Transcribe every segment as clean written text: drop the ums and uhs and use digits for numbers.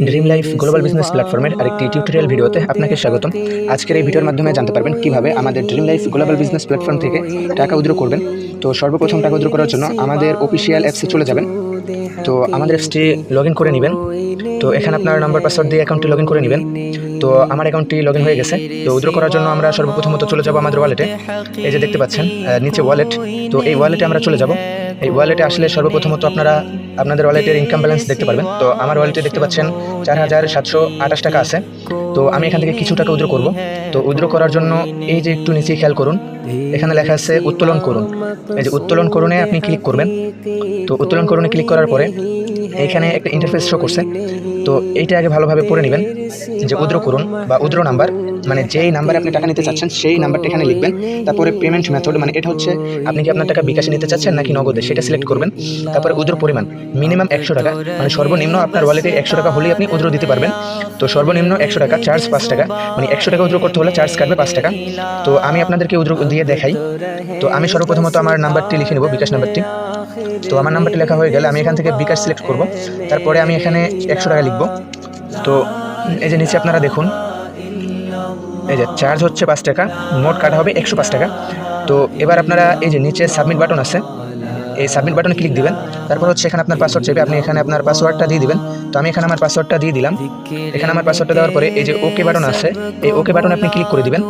Dream life global business প্ল্যাটফর্মের আরেকটি tutorial ভিডিওতে আপনাকে স্বাগতম। আজকের এই ভিডিওর মাধ্যমে জানতে পারবেন কিভাবে আমাদের dream life global business platform থেকে টাকা উইথড্র করবেন। তো সর্বপ্রথম টাকা উইথড্র করার জন্য আমাদের অফিসিয়াল অ্যাপসে চলে যাবেন। তো আমাদের অ্যাপসটি লগ ইন করে নেবেন। তো এখানে আপনার নাম্বার পাসওয়ার্ড দিয়ে অ্যাকাউন্টটি লগ ইন করে নেবেন। তো আমার অ্যাকাউন্টটি লগ ইন হয়ে গেছে। তো উইথড্র করার জন্য আমরা সর্বপ্রথমত চলে যাব আমাদের ওয়ালেটে। এই যে দেখতে পাচ্ছেন নিচে ওয়ালেট, তো এই ওয়ালেটে আমরা চলে যাব। এই ওয়ালেটে আসলে সর্বপ্রথমত আপনারা আপনাদের ওয়ালেটের ইনকাম ব্যালেন্স দেখতে পারবেন। তো আমার ওয়ালেটে দেখতে পাচ্ছেন 4,728 টাকা আছে। তো আমি এখান থেকে কিছু টাকা উইথড্র করব। তো উইথড্র করার জন্য এই যে একটু নিচে খেয়াল করুন, এখানে লেখা আছে উত্তোলন করুন। এই যে উত্তোলন করুনে আপনি ক্লিক করবেন। তো উত্তোলন করুনে ক্লিক করার পরে এইখানে একটা ইন্টারফেস শো করছে। তো এইটা আগে ভালোভাবে পড়ে নেবেন যে উইথড্র করুন বা উইথড্র নাম্বার, মানে যেই নাম্বারে আপনি টাকা নিতে চাচ্ছেন সেই নাম্বারটা এখানে লিখবেন। তারপরে পেমেন্ট মেথড, মানে এটা হচ্ছে আপনি কি আপনার টাকা বিকাশে নিতে চাচ্ছেন নাকি নগদে, সেটা সিলেক্ট করবেন। তারপরে উইথড্র পরিমাণ মিনিমাম 100 টাকা, মানে সর্বনিম্ন আপনার ওয়ালেটে 100 টাকা হলেই আপনি উইথড্র দিতে পারবেন। তো সর্বনিম্ন 100 টাকা, চার্জ 5 টাকা, মানে 100 টাকা উইথড্র করতে হলে চার্জ কাটবে 5 টাকা। তো আমি আপনাদেরকে উইথড্র দিয়ে দেখাই। তো আমি সর্বপ্রথমত আমার নাম্বারটি লিখে নেব, বিকাশ নাম্বারটি। তো আমার নাম্বারটি লেখা হয়ে গেলে আমি এখান থেকে বিকাশ সিলেক্ট করব। তারপরে আমি এখানে 100 টাকা লিখব। তো এই যে নিচে আপনারা দেখুন, এই যে চার্জ হচ্ছে 5 টাকা, মোট কাটা হবে 105 টাকা। তো এবার আপনারা এই যে নিচে সাবমিট বাটন আছে, এই সাবমিট বাটনে ক্লিক দিবেন। তারপর হচ্ছে এখানে আপনার পাসওয়ার্ড চাইবে, আপনি এখানে আপনার পাসওয়ার্ডটা দিয়ে দিবেন। তো আমি এখানে আমার পাসওয়ার্ডটা দিয়ে দিলাম। এখানে আমার পাসওয়ার্ডটা দেওয়ার পরে এই যে ওকে বাটন আছে, এই ওকে বাটনে আপনি ক্লিক করে দিবেন।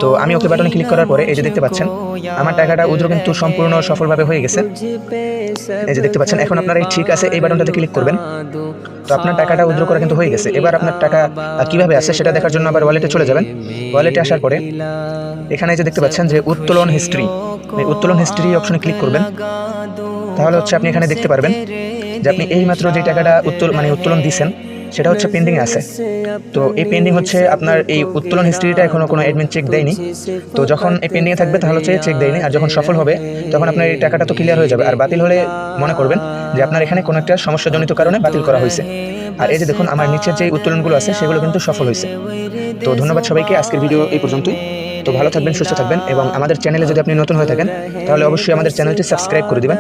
তো আমি ওকে বাটনে ক্লিক করার পরে এই যে দেখতে পাচ্ছেন আমার টাকাটা উইথড্র কিন্তু সম্পূর্ণ সফলভাবে হয়ে গেছে। এই যে দেখতে পাচ্ছেন, এখন আপনারা এই ঠিক আছে এই বাটনটাতে ক্লিক করবেন। তো আপনার টাকাটা উইথড্র করা কিন্তু হয়ে গেছে। এবার আপনার টাকা কিভাবে আসে সেটা দেখার জন্য আবার ওয়ালেটে চলে যাবেন। ওয়ালেটে আসার পরে এখানে যে দেখতে পাচ্ছেন যে উত্তোলন হিস্ট্রি, এই উত্তোলন হিস্ট্রি অপশনে ক্লিক করবেন। তাহলে হচ্ছে আপনি এখানে দেখতে পারবেন যে আপনি এইমাত্র যে টাকাটা উত্তোলন দিয়েছেন সেটা হচ্ছে পেন্ডিংয়ে আছে। তো এই পেন্ডিং হচ্ছে আপনার এই উত্তোলন হিস্ট্রিটা এখনো কোনো অ্যাডমিন চেক দেয়নি। তো যখন এই পেন্ডিংয়ে থাকবে তাহলে হচ্ছে চেক দেয়নি, আর যখন সফল হবে তখন আপনার এই টাকাটা তো ক্লিয়ার হয়ে যাবে। আর বাতিল হলে মনে করবেন যে আপনার এখানে কোনো একটা সমস্যাজনিত কারণে বাতিল করা হয়েছে। আর এই যে দেখুন আমার নিচের যে উত্তোলনগুলো আছে সেগুলো কিন্তু সফল হয়েছে। তো ধন্যবাদ সবাইকে, আজকের ভিডিও এই পর্যন্তই। তো ভালো থাকবেন, সুস্থ থাকবেন, এবং আমাদের চ্যানেলে যদি আপনি নতুন হয়ে থাকেন তাহলে অবশ্যই আমাদের চ্যানেলটি সাবস্ক্রাইব করে দিবেন।